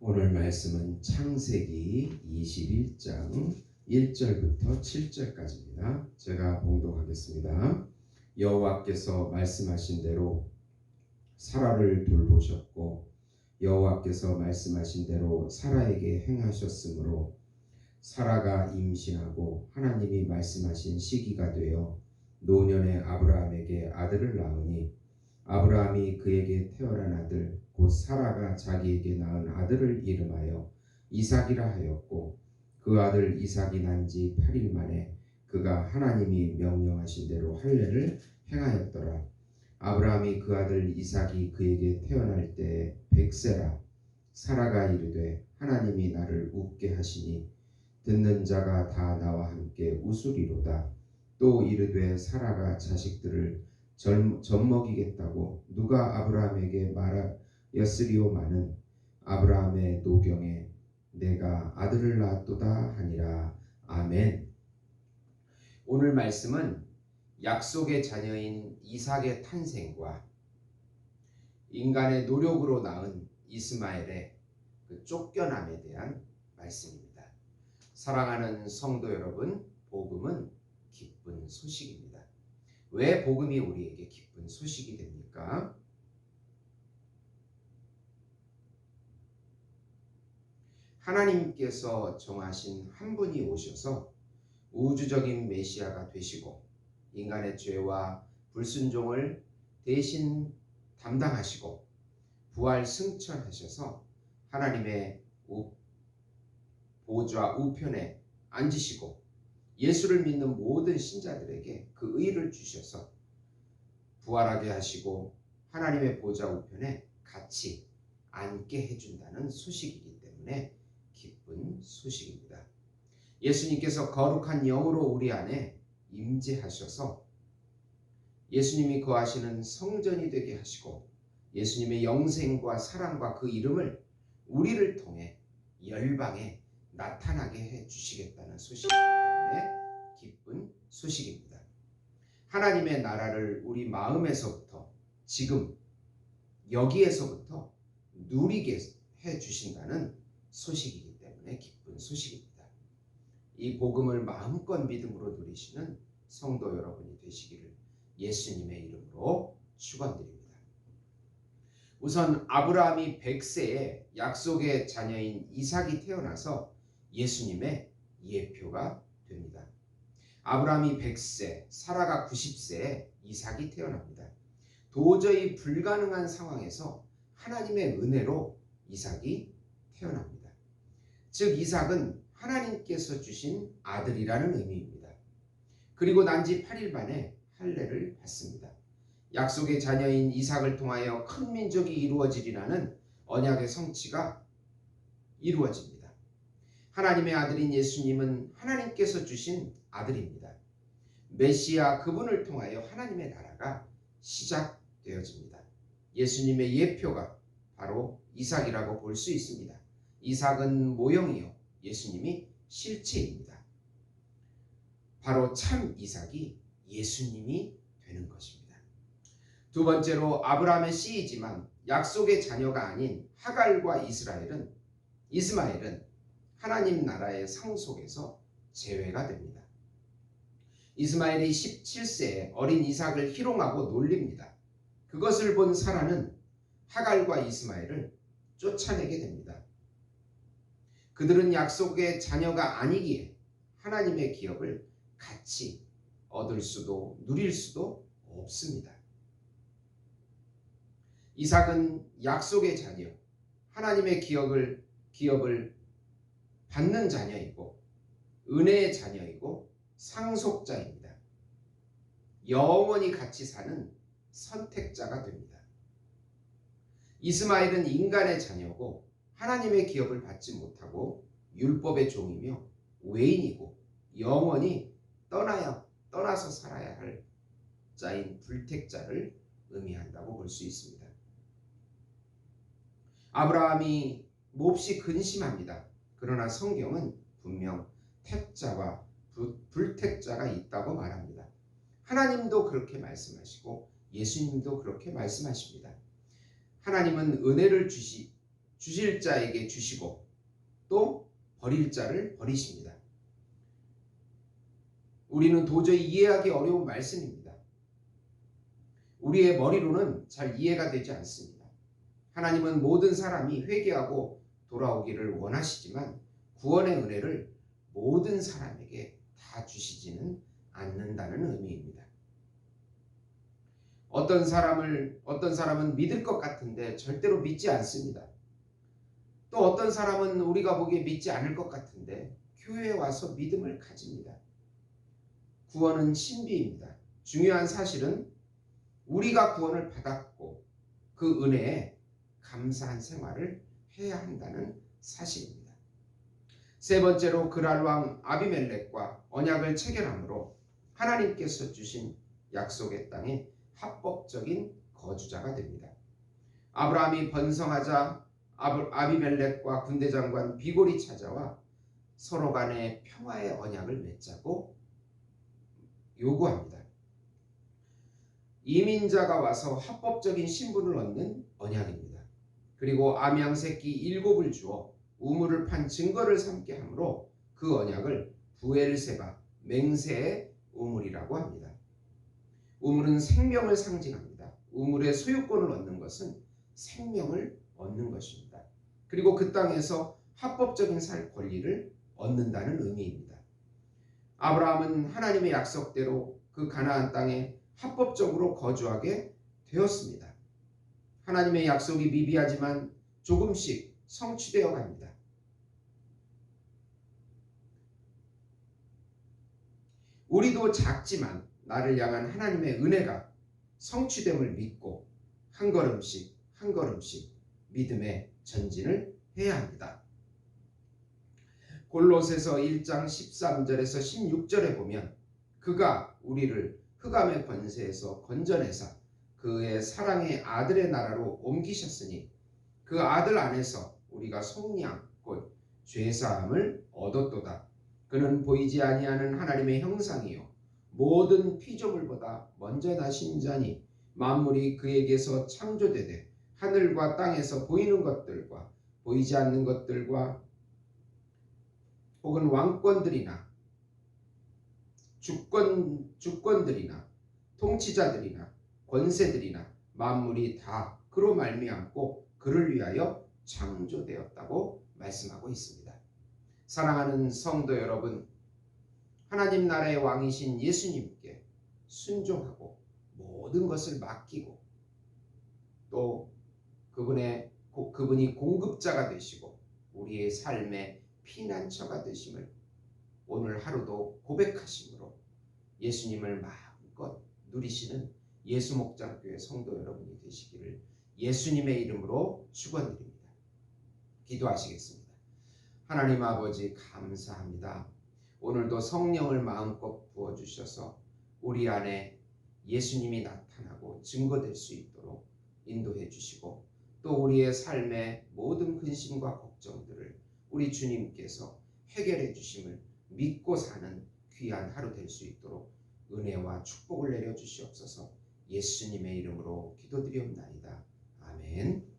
오늘 말씀은 창세기 21장 1절부터 7절까지입니다. 제가 봉독하겠습니다. 여호와께서 말씀하신 대로 사라를 돌보셨고 여호와께서 말씀하신 대로 사라에게 행하셨으므로 사라가 임신하고 하나님이 말씀하신 시기가 되어 노년의 아브라함에게 아들을 낳으니 아브라함이 그에게 태어난 아들 곧 사라가 자기에게 낳은 아들을 이름하여 이삭이라 하였고 그 아들 이삭이 난 지 8일 만에 그가 하나님이 명령하신 대로 할례를 행하였더라. 아브라함이 그 아들 이삭이 그에게 태어날 때 100세라. 사라가 이르되 하나님이 나를 웃게 하시니 듣는 자가 다 나와 함께 웃으리로다. 또 이르되 사라가 자식들을 젖먹이겠다고 누가 아브라함에게 말하였으리오마는 아브라함의 노경에 내가 아들을 낳았도다 하니라. 아멘. 오늘 말씀은 약속의 자녀인 이삭의 탄생과 인간의 노력으로 낳은 이스마엘의 그 쫓겨남에 대한 말씀입니다. 사랑하는 성도 여러분, 복음은 기쁜 소식입니다. 왜 복음이 우리에게 기쁜 소식이 됩니까? 하나님께서 정하신 한 분이 오셔서 우주적인 메시아가 되시고 인간의 죄와 불순종을 대신 담당하시고 부활 승천하셔서 하나님의 보좌 우편에 앉으시고 예수를 믿는 모든 신자들에게 그 의를 주셔서 부활하게 하시고 하나님의 보좌 우편에 같이 앉게 해준다는 소식이기 때문에 기쁜 소식입니다. 예수님께서 거룩한 영으로 우리 안에 임재하셔서 예수님이 거하시는 성전이 되게 하시고 예수님의 영생과 사랑과 그 이름을 우리를 통해 열방에 나타나게 해주시겠다는 소식이기 때문에 기쁜 소식입니다. 하나님의 나라를 우리 마음에서부터 지금 여기에서부터 누리게 해주신다는 소식이기 때문에 기쁜 소식입니다. 이 복음을 마음껏 믿음으로 누리시는 성도 여러분이 되시기를 예수님의 이름으로 축원드립니다. 우선 아브라함이 100세에 약속의 자녀인 이삭이 태어나서 예수님의 예표가 됩니다. 아브라함이 100세, 사라가 90세에 이삭이 태어납니다. 도저히 불가능한 상황에서 하나님의 은혜로 이삭이 태어납니다. 즉 이삭은 하나님께서 주신 아들이라는 의미입니다. 그리고 난 지 8일 만에 할례를 받습니다. 약속의 자녀인 이삭을 통하여 큰 민족이 이루어지리라는 언약의 성취가 이루어집니다. 하나님의 아들인 예수님은 하나님께서 주신 아들입니다. 메시아 그분을 통하여 하나님의 나라가 시작되어집니다. 예수님의 예표가 바로 이삭이라고 볼 수 있습니다. 이삭은 모형이요 예수님이 실체입니다. 바로 참 이삭이 예수님이 되는 것입니다. 두 번째로 아브라함의 씨이지만 약속의 자녀가 아닌 하갈과 이스마엘은 하나님 나라의 상속에서 제외가 됩니다. 이스마엘이 17세에 어린 이삭을 희롱하고 놀립니다. 그것을 본 사라는 하갈과 이스마엘을 쫓아내게 됩니다. 그들은 약속의 자녀가 아니기에 하나님의 기업을 같이 얻을 수도 누릴 수도 없습니다. 이삭은 약속의 자녀, 하나님의 기업을 받는 자녀이고 은혜의 자녀이고 상속자입니다. 영원히 같이 사는 선택자가 됩니다. 이스마엘은 인간의 자녀고 하나님의 기업을 받지 못하고 율법의 종이며 외인이고 영원히 떠나서 살아야 할 자인 불택자를 의미한다고 볼 수 있습니다. 아브라함이 몹시 근심합니다. 그러나 성경은 분명 택자와 불택자가 있다고 말합니다. 하나님도 그렇게 말씀하시고 예수님도 그렇게 말씀하십니다. 하나님은 은혜를 주실 자에게 주시고 또 버릴 자를 버리십니다. 우리는 도저히 이해하기 어려운 말씀입니다. 우리의 머리로는 잘 이해가 되지 않습니다. 하나님은 모든 사람이 회개하고 돌아오기를 원하시지만 구원의 은혜를 모든 사람에게 다 주시지는 않는다는 의미입니다. 어떤 사람은 믿을 것 같은데 절대로 믿지 않습니다. 또 어떤 사람은 우리가 보기에 믿지 않을 것 같은데 교회에 와서 믿음을 가집니다. 구원은 신비입니다. 중요한 사실은 우리가 구원을 받았고 그 은혜에 감사한 생활을 해야 한다는 사실입니다. 세 번째로 그랄 왕 아비멜렉과 언약을 체결함으로 하나님께서 주신 약속의 땅에 합법적인 거주자가 됩니다. 아브라함이 번성하자 아비멜렉과 군대장관 비골이 찾아와 서로 간에 평화의 언약을 맺자고 요구합니다. 이민자가 와서 합법적인 신분을 얻는 언약입니다. 그리고 암양 새끼 7을 주어 우물을 판 증거를 삼게 하므로 그 언약을 부엘세바 맹세의 우물이라고 합니다. 우물은 생명을 상징합니다. 우물의 소유권을 얻는 것은 생명을 얻는 것입니다. 그리고 그 땅에서 합법적인 살 권리를 얻는다는 의미입니다. 아브라함은 하나님의 약속대로 그 가나안 땅에 합법적으로 거주하게 되었습니다. 하나님의 약속이 미비하지만 조금씩 성취되어 갑니다. 우리도 작지만 나를 향한 하나님의 은혜가 성취됨을 믿고 한 걸음씩 한 걸음씩 믿음의 전진을 해야 합니다. 골로새서 1장 13절에서 16절에 보면 그가 우리를 흑암의 권세에서 건져내사 그의 사랑의 아들의 나라로 옮기셨으니 그 아들 안에서 우리가 속량 곧 죄사함을 얻었도다. 그는 보이지 아니하는 하나님의 형상이요 모든 피조물보다 먼저 나신 자니 만물이 그에게서 창조되되 하늘과 땅에서 보이는 것들과 보이지 않는 것들과 혹은 왕권들이나 주권들이나 통치자들이나 권세들이나 만물이 다 그로 말미암고 그를 위하여 창조되었다고 말씀하고 있습니다. 사랑하는 성도 여러분, 하나님 나라의 왕이신 예수님께 순종하고 모든 것을 맡기고 또 그분이 공급자가 되시고 우리의 삶의 피난처가 되심을 오늘 하루도 고백하심으로 예수님을 마음껏 누리시는 예수목장교회 성도 여러분이 되시기를 예수님의 이름으로 축원드립니다. 기도하시겠습니다. 하나님 아버지 감사합니다. 오늘도 성령을 마음껏 부어주셔서 우리 안에 예수님이 나타나고 증거될 수 있도록 인도해 주시고 또 우리의 삶의 모든 근심과 걱정들을 우리 주님께서 해결해 주심을 믿고 사는 귀한 하루 될 수 있도록 은혜와 축복을 내려 주시옵소서. 예수님의 이름으로 기도드리옵나이다. 아멘.